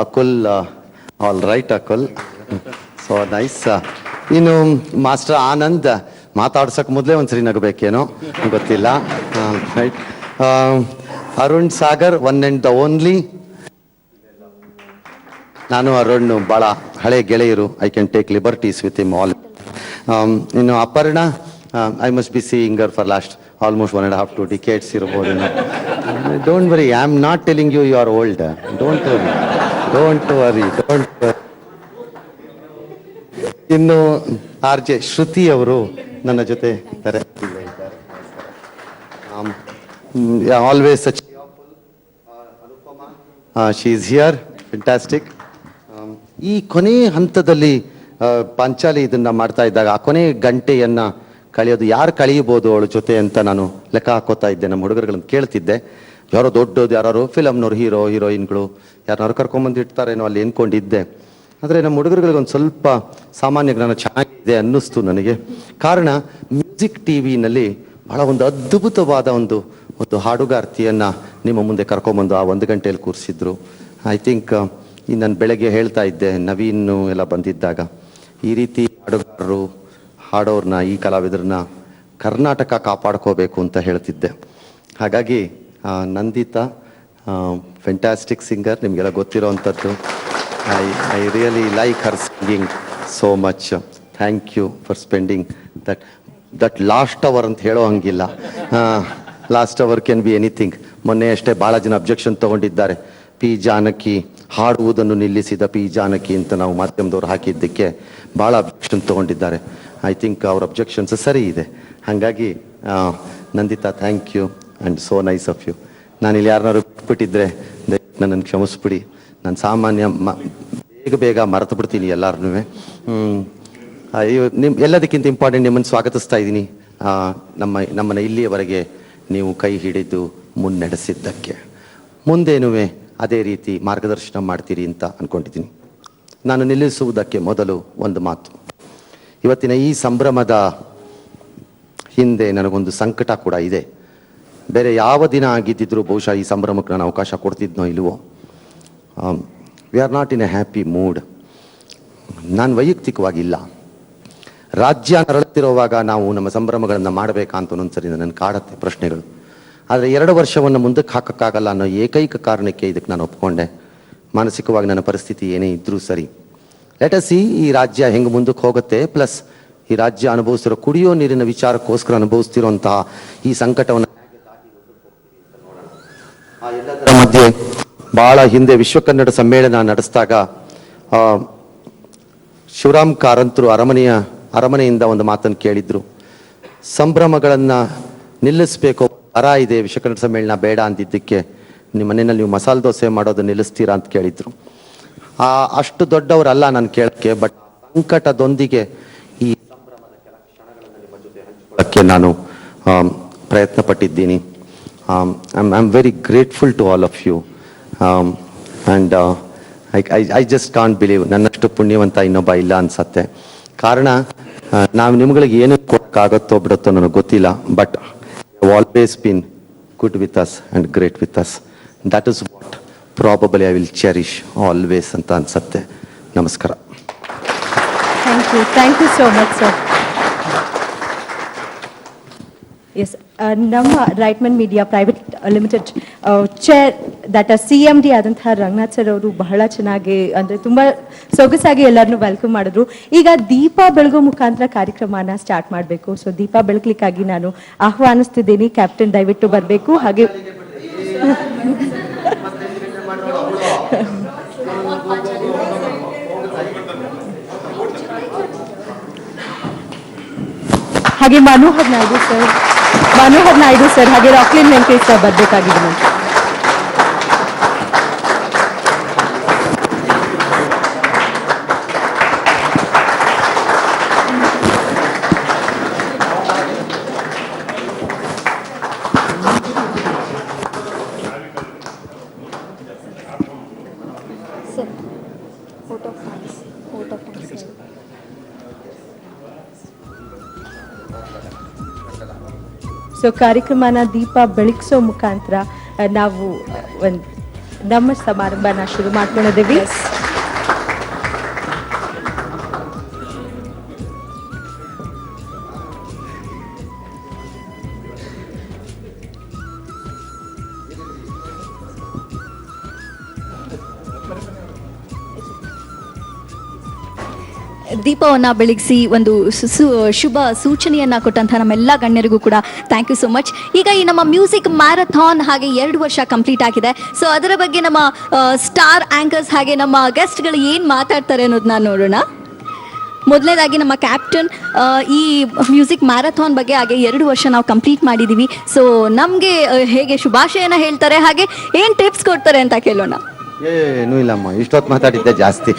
Akul, all right Akul, so nice. ಇನ್ನು ಮಾಸ್ಟರ್ ಆನಂದ್, ಮಾತಾಡ್ಸೋಕೆ ಮೊದಲೇ ಒಂದ್ಸರಿ ನಗಬೇಕೇನೋ ಗೊತ್ತಿಲ್ಲ. Right. Arun Sagar, one and the only. ನಾನು ಅರುಣ್ ಭಾಳ ಹಳೆ ಗೆಳೆಯರು. I can take liberties with him all. ಇನ್ನು Aparna, I must be seeing her for last almost 1.5-2 decades ಇರ್ಬೋದು. Don't worry, I am not telling you are old. Don't worry. ಇನ್ನು RJ Shruti ಅವರು ನನ್ನ ಜೊತೆ ಇದ್ದಾರೆ. Always such she is here, fantastic. ಈ ಕೊನೆ ಹಂತದಲ್ಲಿ ಪಾಂಚಾಲಿ ಇದನ್ನ ಮಾಡ್ತಾ ಇದ್ದಾಗ ಆ ಕೊನೆ ಗಂಟೆಯನ್ನು ಕಳೆಯೋದು ಯಾರು ಕಳೆಯಬಹುದು ಅವಳ ಜೊತೆ ಅಂತ ನಾನು ಲೆಕ್ಕ ಹಾಕೋತಾ ಇದ್ದೆ. ನಮ್ಮ ಹುಡುಗರುಗಳನ್ನು ಕೇಳ್ತಿದ್ದೆ, ಯಾರೋ ದೊಡ್ಡದು ಯಾರು ಫಿಲಮ್ನವ್ರು ಹೀರೋಯಿನ್ಗಳು ಯಾರನ್ನಾರು ಕರ್ಕೊಂಬಂದಿರ್ತಾರೇನೋ ಅಲ್ಲಿ ಅಂದ್ಕೊಂಡಿದ್ದೆ. ಆದರೆ ನಮ್ಮ ಹುಡುಗರುಗಳಿಗೆ ಒಂದು ಸ್ವಲ್ಪ ಸಾಮಾನ್ಯ ಜ್ಞಾನ ಚೆನ್ನಾಗಿದೆ ಅನ್ನಿಸ್ತು ನನಗೆ. ಕಾರಣ ಮ್ಯೂಸಿಕ್ ಟಿವಿನಲ್ಲಿ ಬಹಳ ಒಂದು ಅದ್ಭುತವಾದ ಒಂದು ಹಾಡುಗಾರ್ತಿಯನ್ನು ನಿಮ್ಮ ಮುಂದೆ ಕರ್ಕೊಂಬಂದು ಆ 1 ಗಂಟೆಯಲ್ಲಿ ಕೂರಿಸಿದ್ರು. ಐ ಥಿಂಕ್ ಈ ನಾನು ಬೆಳಗ್ಗೆ ಹೇಳ್ತಾ ಇದ್ದೆ, ನವೀನು ಎಲ್ಲ ಬಂದಿದ್ದಾಗ ಈ ರೀತಿ ಹಾಡುಗಾರರು ಹಾಡೋರನ್ನ, ಈ ಕಲಾವಿದರನ್ನ ಕರ್ನಾಟಕ ಕಾಪಾಡ್ಕೋಬೇಕು ಅಂತ ಹೇಳ್ತಿದ್ದೆ. ಹಾಗಾಗಿ ನಂದಿತಾ ಫೆಂಟಾಸ್ಟಿಕ್ ಸಿಂಗರ್, ನಿಮಗೆಲ್ಲ ಗೊತ್ತಿರೋ ಅಂಥದ್ದು. I really like her singing so much. Thank you for spending that last hour ಅಂತ ಹೇಳೋ ಹಂಗಿಲ್ಲ. Last hour can be anything. ಮೊನ್ನೆ ಅಷ್ಟೇ ಭಾಳ ಜನ ಅಬ್ಜೆಕ್ಷನ್ ತೊಗೊಂಡಿದ್ದಾರೆ. ಪಿ ಜಾನಕಿ ಹಾಡುವುದನ್ನು ನಿಲ್ಲಿಸಿದ ಪಿ ಜಾನಕಿ ಅಂತ ನಾವು ಮಾಧ್ಯಮದವ್ರು ಹಾಕಿದ್ದಕ್ಕೆ ಭಾಳ ಅಬ್ಜೆಕ್ಷನ್ ತೊಗೊಂಡಿದ್ದಾರೆ. ಐ ಥಿಂಕ್ ಅವ್ರ ಅಬ್ಜೆಕ್ಷನ್ಸ್ ಸರಿ ಇದೆ. ಹಾಗಾಗಿ Nandita, thank you and so nice of you. ನಾನಿಲ್ಲಿ ಯಾರನ್ನಾರು ಬಿಟ್ಬಿಟ್ಟಿದ್ರೆ ದಯವಿಟ್ಟು ನನ್ನನ್ನು ಕ್ಷಮಿಸ್ಬಿಡಿ. ನಾನು ಸಾಮಾನ್ಯ ಬೇಗ ಮರೆತು ಬಿಡ್ತೀನಿ ಎಲ್ಲಾರನ್ನೂ. ಎಲ್ಲದಕ್ಕಿಂತ ಇಂಪಾರ್ಟೆಂಟ್, ನಿಮ್ಮನ್ನು ಸ್ವಾಗತಿಸ್ತಾ ಇದ್ದೀನಿ. ನಮ್ಮನ್ನು ಇಲ್ಲಿಯವರೆಗೆ ನೀವು ಕೈ ಹಿಡಿದು ಮುನ್ನಡೆಸಿದ್ದಕ್ಕೆ. ಮುಂದೇನೂ ಅದೇ ರೀತಿ ಮಾರ್ಗದರ್ಶನ ಮಾಡ್ತೀರಿ ಅಂತ ಅಂದ್ಕೊಂಡಿದ್ದೀನಿ. ನಾನು ನಿಲ್ಲಿಸುವುದಕ್ಕೆ ಮೊದಲು ಒಂದು ಮಾತು. ಇವತ್ತಿನ ಈ ಸಂಭ್ರಮದ ಹಿಂದೆ ನನಗೊಂದು ಸಂಕಟ ಕೂಡ ಇದೆ. ಬೇರೆ ಯಾವ ದಿನ ಆಗಿದ್ದಿದ್ರು ಬಹುಶಃ ಈ ಸಂಭ್ರಮಕ್ಕೆ ನಾನು ಅವಕಾಶ ಕೊಡ್ತಿದ್ನೋ ಇಲ್ವೋ. We are not in a happy mood. ನಾನು ವೈಯಕ್ತಿಕವಾಗಿಲ್ಲ, ರಾಜ್ಯ ನರಳುತ್ತಿರುವಾಗ ನಾವು ನಮ್ಮ ಸಂಭ್ರಮಗಳನ್ನು ಮಾಡಬೇಕಾ ಅಂತ ಒಂದೊಂದ್ಸರಿ ನನ್ನ ಕಾಡತ್ತೆ ಪ್ರಶ್ನೆಗಳು. ಆದರೆ 2 ವರ್ಷವನ್ನು ಮುಂದಕ್ಕೆ ಹಾಕೋಕ್ಕಾಗಲ್ಲ ಅನ್ನೋ ಏಕೈಕ ಕಾರಣಕ್ಕೆ ಇದಕ್ಕೆ ನಾನು ಒಪ್ಕೊಂಡೆ. ಮಾನಸಿಕವಾಗಿ ನನ್ನ ಪರಿಸ್ಥಿತಿ ಏನೇ ಇದ್ರೂ ಸರಿ. ಲೆಟ್ ಅಸ್ ಸಿ ಈ ರಾಜ್ಯ ಹೆಂಗೆ ಮುಂದಕ್ಕೆ ಹೋಗುತ್ತೆ. ಪ್ಲಸ್ ಈ ರಾಜ್ಯ ಅನುಭವಿಸ್ತಿರೋ ಕುಡಿಯೋ ನೀರಿನ ವಿಚಾರಕ್ಕೋಸ್ಕರ ಅನುಭವಿಸ್ತಿರೋಂತಹ ಈ ಸಂಕಟವನ್ನು ಎಲ್ಲದರ ಮಧ್ಯೆ ಬಹಳ ಹಿಂದೆ ವಿಶ್ವ ಕನ್ನಡ ಸಮ್ಮೇಳನ ನಡೆಸಿದಾಗ ಶಿವರಾಮ್ ಕಾರಂತರು ಅರಮನೆಯಿಂದ ಒಂದು ಮಾತನ್ನು ಕೇಳಿದ್ರು. ಸಂಭ್ರಮಗಳನ್ನು ನಿಲ್ಲಿಸಬೇಕು, ಅರ ಇದೆ, ವಿಶ್ವ ಕನ್ನಡ ಸಮ್ಮೇಳನ ಬೇಡ ಅಂದಿದ್ದಕ್ಕೆ ನಿಮ್ಮ ಮನೆಯಲ್ಲಿ ನೀವು ಮಸಾಲೆ ದೋಸೆ ಮಾಡೋದು ನಿಲ್ಲಿಸ್ತೀರಾ ಅಂತ ಕೇಳಿದ್ರು. ಅಷ್ಟು ದೊಡ್ಡವರಲ್ಲ ನಾನು ಕೇಳಕ್ಕೆ. ಬಟ್ ಸಂಕಟದೊಂದಿಗೆ ಈ ಸಂಭ್ರಮದ ಕೆಲ ಕ್ಷಣಗಳನ್ನು ನಿಮ್ಮ ಜೊತೆ ಹಂಚಿಕೊಳ್ಳಕ್ಕೆ ನಾನು ಪ್ರಯತ್ನ ಪಟ್ಟಿದ್ದೀನಿ. I am very grateful to all of you and I just can't believe ನನ್ನಷ್ಟು ಪುಣ್ಯವಂತ ಇನ್ನೊಬ್ಬ ಇಲ್ಲ ಅನ್ಸತ್ತೆ. ಕಾರಣ ನಾವು ನಿಮ್ಗಳಿಗೆ ಏನು ಕೊಡೋಕ್ಕಾಗತ್ತೋ ಬಿಡುತ್ತೋ ನನಗೆ ಗೊತ್ತಿಲ್ಲ. But always been good with us and great with us. That is what probably I will cherish always ಅಂತ ಅನ್ಸತ್ತೆ. ನಮಸ್ಕಾರ. Thank you so much sir. Yes, ನಮ್ಮ Writemen media private limited chair that CMD ಆದಂತಹ Ranganath sir ಅವರು ಬಹಳ ಚೆನ್ನಾಗಿ, ಅಂದರೆ ತುಂಬ ಸೊಗಸಾಗಿ ಎಲ್ಲರನ್ನೂ ವೆಲ್ಕಮ್ ಮಾಡಿದ್ರು. ಈಗ ದೀಪ ಬೆಳಗೋ ಮುಖಾಂತರ ಕಾರ್ಯಕ್ರಮನ ಸ್ಟಾರ್ಟ್ ಮಾಡಬೇಕು. ಸೊ ದೀಪ ಬೆಳಗ್ಲಿಕ್ಕಾಗಿ ನಾನು ಆಹ್ವಾನಿಸ್ತಿದ್ದೀನಿ. ಕ್ಯಾಪ್ಟನ್ ದಯವಿಟ್ಟು ಬರಬೇಕು. ಹಾಗೆ ಹಾಗೆ ಮನೋಹರ್ ನಾಯ್ಡು ಸರ್ ಹಾಗೆ ರಾಕ್ಲಿನ್ ವೆಂಕಟೇಶ್ ಸರ್ ಬರಬೇಕಾಗಿದೆ ನಾನು. ಸೊ ಕಾರ್ಯಕ್ರಮನ ದೀಪ ಬೆಳಗಿಸೋ ಮುಖಾಂತರ ನಾವು ನಮ್ಮ ಸಮಾರಂಭನ ಶುರು ಮಾಡ್ಕೊಂಡಿದ್ದೀವಿ. ದೀಪವನ್ನ ಬೆಳಗಿಸಿ ಒಂದು ಶುಭ ಸೂಚನೆಯನ್ನ ಕೊಟ್ಟಂತಹ ನಮ್ಮೆಲ್ಲ ಗಣ್ಯರಿಗೂ ಕೂಡ ಥ್ಯಾಂಕ್ ಯು ಸೋ ಮಚ್. ಈಗ ಈ ನಮ್ಮ ಮ್ಯೂಸಿಕ್ ಮ್ಯಾರಥಾನ್ ಹಾಗೆ 2 ವರ್ಷ ಕಂಪ್ಲೀಟ್ ಆಗಿದೆ. ಸೊ ಅದರ ಬಗ್ಗೆ ನಮ್ಮ ಸ್ಟಾರ್ ಆಂಕರ್ಸ್ ಹಾಗೆ ನಮ್ಮ ಗೆಸ್ಟ್ಗಳು ಏನು ಮಾತಾಡ್ತಾರೆ ಅನ್ನೋದನ್ನ ನೋಡೋಣ. ಮೊದಲನೇದಾಗಿ ನಮ್ಮ ಕ್ಯಾಪ್ಟನ್ ಈ ಮ್ಯೂಸಿಕ್ ಮ್ಯಾರಥಾನ್ ಬಗ್ಗೆ ಹಾಗೆ 2 ವರ್ಷ ನಾವು ಕಂಪ್ಲೀಟ್ ಮಾಡಿದ್ದೀವಿ. ಸೊ ನಮಗೆ ಹೇಗೆ ಶುಭಾಶಯನ ಹೇಳ್ತಾರೆ ಹಾಗೆ ಏನು ಟಿಪ್ಸ್ ಕೊಡ್ತಾರೆ ಅಂತ ಕೇಳೋಣ. ಏನೂ ಇಲ್ಲಮ್ಮ, ಇಷ್ಟೊತ್ತು ಮಾತಾಡಿದ್ದೆ ಜಾಸ್ತಿ.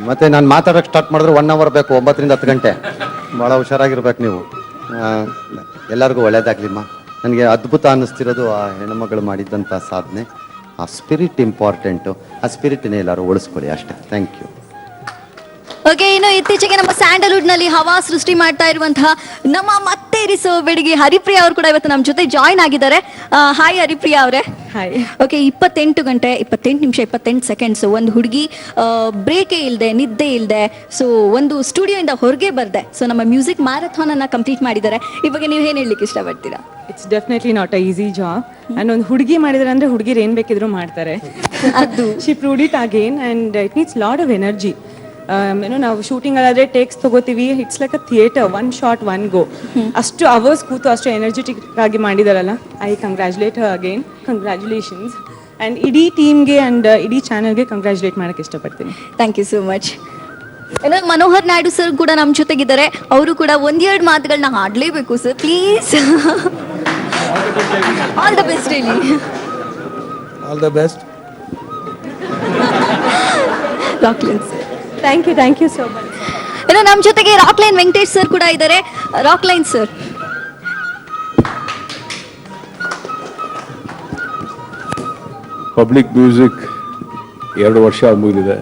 ಮತ್ತೆ ನಾನು ಮಾತಾಡೋಕ್ಕೆ ಸ್ಟಾರ್ಟ್ ಮಾಡಿದ್ರೆ 1 ಅವರ್ ಬೇಕು, 9 ರಿಂದ 10 ಗಂಟೆ. ಭಾಳ ಹುಷಾರಾಗಿರ್ಬೇಕು ನೀವು. ಎಲ್ಲರಿಗೂ ಒಳ್ಳೇದಾಗ್ಲಿಮ್ಮ. ನನಗೆ ಅದ್ಭುತ ಅನ್ನಿಸ್ತಿರೋದು ಆ ಹೆಣ್ಮಗಳು ಮಾಡಿದ್ದಂಥ ಸಾಧನೆ. ಆ ಸ್ಪಿರಿಟ್ ಇಂಪಾರ್ಟೆಂಟು. ಆ ಸ್ಪಿರಿಟ್ನೇ ಎಲ್ಲರೂ ಉಳಿಸ್ಕೊಳ್ಳಿ ಅಷ್ಟೇ. Thank you. ಓಕೆ, ಇನ್ನು ಇತ್ತೀಚೆಗೆ ನಮ್ಮ ಸ್ಯಾಂಡಲ್ವುಡ್ ನಲ್ಲಿ ಹವಾ ಸೃಷ್ಟಿ ಮಾಡ್ತಾ ಇರುವಂತಹ ನಮ್ಮ ಮತ್ತೆ ಇರಿಸೋ ಬೆಡಗಿ ಹರಿಪ್ರಿಯಾ ಅವರು ಕೂಡ ಇವತ್ತು ನಮ್ಮ ಜೊತೆ ಜಾಯ್ನ್ ಆಗಿದ್ದಾರೆ. ಹಾಯ್ ಹರಿಪ್ರಿಯಾ ಅವರೇ. ಹಾಯ್. ಓಕೆ, 28 ಗಂಟೆ 28 ನಿಮಿಷ 28 ಸೆಕೆಂಡ್ಸ್ ಒಂದು ಹುಡುಗಿ ಬ್ರೇಕೇ ಇಲ್ಲದೆ, ನಿದ್ದೆ ಇಲ್ಲದೆ, ಸೊ ಒಂದು ಸ್ಟುಡಿಯೋಯಿಂದ ಹೊರಗೆ ಬರ್ದೆ, ಸೊ ನಮ್ಮ ಮ್ಯೂಸಿಕ್ ಮ್ಯಾರಥಾನ್ ಅನ್ನ ಕಂಪ್ಲೀಟ್ ಮಾಡಿದ್ದಾರೆ. ಈ ಬಗ್ಗೆ ನೀವು ಏನು ಹೇಳಲಿಕ್ಕೆ ಇಷ್ಟಪಡ್ತೀರಾ? It's definitely not a easy job. And ಒಂದು ಹುಡುಗಿ ಮಾಡಿದ್ರೆ ಅಂದರೆ ಹುಡುಗಿರು ಏನು ಬೇಕಿದ್ರು ಮಾಡ್ತಾರೆ. ಅದು she proved it again and it needs lot of energy. ಏನೋ ನಾವು ಶೂಟಿಂಗ್ ಅಲ್ಲಾದರೆ ಟೇಕ್ಸ್ ತಗೋತೀವಿ, it's like a theatre, 1 shot 1 go. ಅಷ್ಟು ಅವರ್ಸ್ ಕೂತು ಅಷ್ಟು ಎನರ್ಜೆಟಿಕ್ ಆಗಿ ಮಾಡಿದಾರಲ್ಲ, I congratulate her again. Congratulations. And ಇಡೀ ಟೀಮ್ಗೆ ಆ್ಯಂಡ್ ಇಡೀ ಚಾನಲ್ಗೆ ಕಂಗ್ರ್ಯಾಚುಲೇಟ್ ಮಾಡೋಕ್ಕೆ ಇಷ್ಟಪಡ್ತೀನಿ. Thank you so much. Manohar Naidu sir ಕೂಡ ನಮ್ಮ ಜೊತೆಗಿದ್ದಾರೆ. ಅವರು ಕೂಡ 1-2 ಮಾತುಗಳನ್ನ ಹಾಡಲೇಬೇಕು sir, please. All the best ಹೇಳಿ. All the best. Rockline sir. Thank you so much. ನಮ್ಮ ಜೊತೆಗೆ ರಾಕ್ಲೈನ್ ವೆಂಕಟೇಶ್ ಸರ್ ಕೂಡ ಇದ್ದಾರೆ. ರಾಕ್ಲೈನ್ ಸರ್. ಪಬ್ಲಿಕ್ ಮ್ಯೂಸಿಕ್ 2 ವರ್ಷ ಮುಗಿದಿದೆ.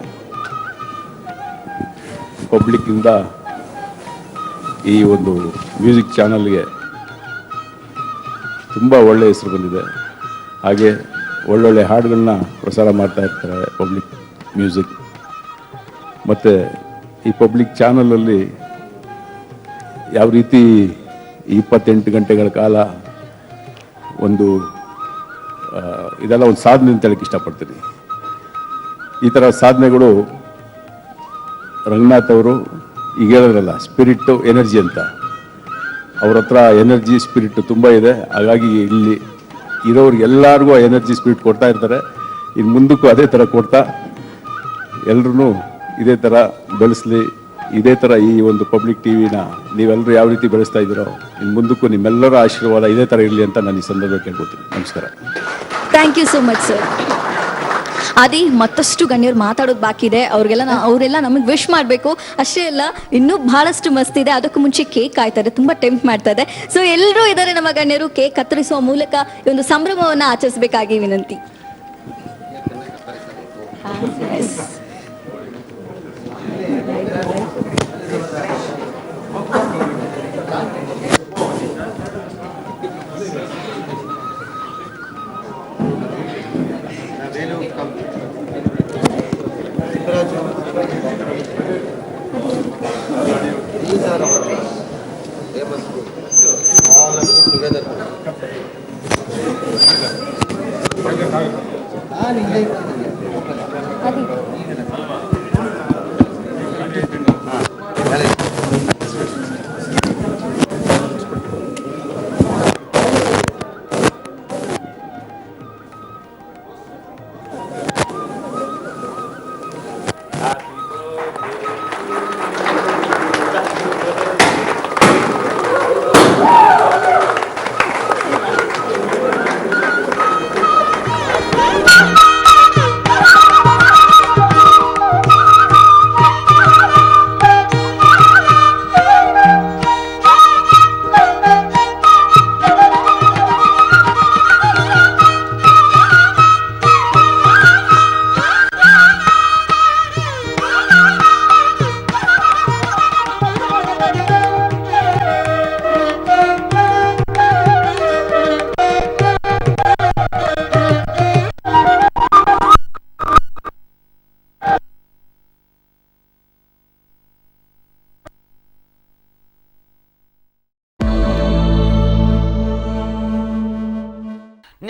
ಪಬ್ಲಿಕ್ಕಿಂದ ಈ ಒಂದು ಮ್ಯೂಸಿಕ್ ಚಾನಲ್ಗೆ ತುಂಬ ಒಳ್ಳೆಯ ಹೆಸರು ಬಂದಿದೆ. ಹಾಗೆ ಒಳ್ಳೊಳ್ಳೆ ಹಾಡುಗಳನ್ನ ಪ್ರಸಾರ ಮಾಡ್ತಾ ಇರ್ತಾರೆ ಪಬ್ಲಿಕ್ ಮ್ಯೂಸಿಕ್. ಮತ್ತು ಈ ಪಬ್ಲಿಕ್ ಚಾನಲಲ್ಲಿ ಯಾವ ರೀತಿ 28 ಗಂಟೆಗಳ ಕಾಲ ಒಂದು ಇದೆಲ್ಲ ಒಂದು ಸಾಧನೆ ಅಂತ ಹೇಳಕ್ಕೆ ಇಷ್ಟಪಡ್ತೀನಿ. ಈ ಥರ ಸಾಧನೆಗಳು ರಂಗನಾಥ್ ಅವರು ಈಗ ಹೇಳಿದ್ರಲ್ಲ, ಸ್ಪಿರಿಟ್ಟು ಎನರ್ಜಿ ಅಂತ, ಅವ್ರ ಹತ್ರ ಎನರ್ಜಿ ಸ್ಪಿರಿಟ್ ತುಂಬ ಇದೆ. ಹಾಗಾಗಿ ಇಲ್ಲಿ ಇರೋರಿಗೆ ಎಲ್ಲರಿಗೂ ಎನರ್ಜಿ ಸ್ಪಿರಿಟ್ ಕೊಡ್ತಾ ಇರ್ತಾರೆ. ಇನ್ನು ಮುಂದಕ್ಕೂ ಅದೇ ಥರ ಕೊಡ್ತಾ ಎಲ್ಲರೂ ಇದೇ ಥರ ಬೆಳೆಸಲಿ. ಇದೇ ಥರ ಈ ಒಂದು ಪಬ್ಲಿಕ್ ಟಿವಿನ ನೀವೆಲ್ಲರೂ ಯಾವ ರೀತಿ ಬೆಳೆಸ್ತಾ ಇದ್ದೀರೋ ಇನ್ನು ಮುಂದಕ್ಕೂ ನಿಮ್ಮೆಲ್ಲರ ಆಶೀರ್ವಾದ ಇದೇ ಥರ ಇರಲಿ ಅಂತ ನಾನು ಈ ಸಂದರ್ಭ ಕೇಳ್ಕೊತೀನಿ. ನಮಸ್ಕಾರ. Thank you so much sir. ಅದೇ ಮತ್ತಷ್ಟು ಗಣ್ಯರು ಮಾತಾಡೋದು ಬಾಕಿ ಇದೆ. ಅವರೆಲ್ಲ ನಮಗೆ ವಿಶ್ ಮಾಡಬೇಕು. ಅಷ್ಟೇ ಅಲ್ಲ, ಇನ್ನೂ ಬಹಳಷ್ಟು ಮಸ್ತ್ ಇದೆ. ಅದಕ್ಕೂ ಮುಂಚೆ ಕೇಕ್ ಕಾಯ್ತಾರೆ, ತುಂಬ ಟೆಂಪ್ಟ್ ಮಾಡ್ತಾ ಇದೆ. ಸೊ ಎಲ್ಲರೂ ಇದ್ದಾರೆ ನಮ್ಮ ಗಣ್ಯರು. ಕೇಕ್ ಕತ್ತರಿಸುವ ಮೂಲಕ ಈ ಒಂದು ಸಂಭ್ರಮವನ್ನು ಆಚರಿಸಬೇಕಾಗಿ ವಿನಂತಿ.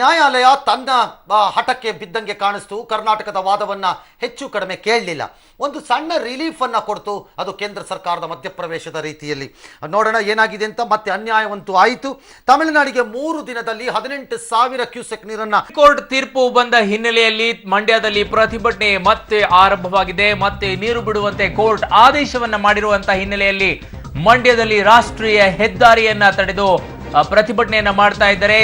ನ್ಯಾಯಾಲಯ ತನ್ನ ಹಠಕ್ಕೆ ಬಿದ್ದಂಗೆ ಕಾಣಿಸ್ತು. ಕರ್ನಾಟಕದ ವಾದವನ್ನ ಹೆಚ್ಚು ಕಡಿಮೆ ಕೇಳಲಿಲ್ಲ. ಒಂದು ಸಣ್ಣ ರಿಲೀಫ್ ಅನ್ನ ಕೊಡ್ತು, ಅದು ಕೇಂದ್ರ ಸರ್ಕಾರದ ಮಧ್ಯಪ್ರವೇಶದ ರೀತಿಯಲ್ಲಿ. ನೋಡೋಣ ಏನಾಗಿದೆ ಅಂತ. ಮತ್ತೆ ಅನ್ಯಾಯವಂತೂ ಆಯಿತು. ತಮಿಳುನಾಡಿಗೆ 3 ದಿನದಲ್ಲಿ 18,000 ಕ್ಯೂಸೆಕ್ ನೀರನ್ನ. ಕೋರ್ಟ್ ತೀರ್ಪು ಬಂದ ಹಿನ್ನೆಲೆಯಲ್ಲಿ ಮಂಡ್ಯದಲ್ಲಿ ಪ್ರತಿಭಟನೆ ಮತ್ತೆ ಆರಂಭವಾಗಿದೆ. ಮತ್ತೆ ನೀರು ಬಿಡುವಂತೆ ಕೋರ್ಟ್ ಆದೇಶವನ್ನ ಮಾಡಿರುವಂತಹ ಹಿನ್ನೆಲೆಯಲ್ಲಿ ಮಂಡ್ಯದಲ್ಲಿ ರಾಷ್ಟ್ರೀಯ ಹೆದ್ದಾರಿಯನ್ನ ತಡೆದು ಪ್ರತಿಭಟನೆಯನ್ನ ಮಾಡ್ತಾ ಇದ್ದಾರೆ.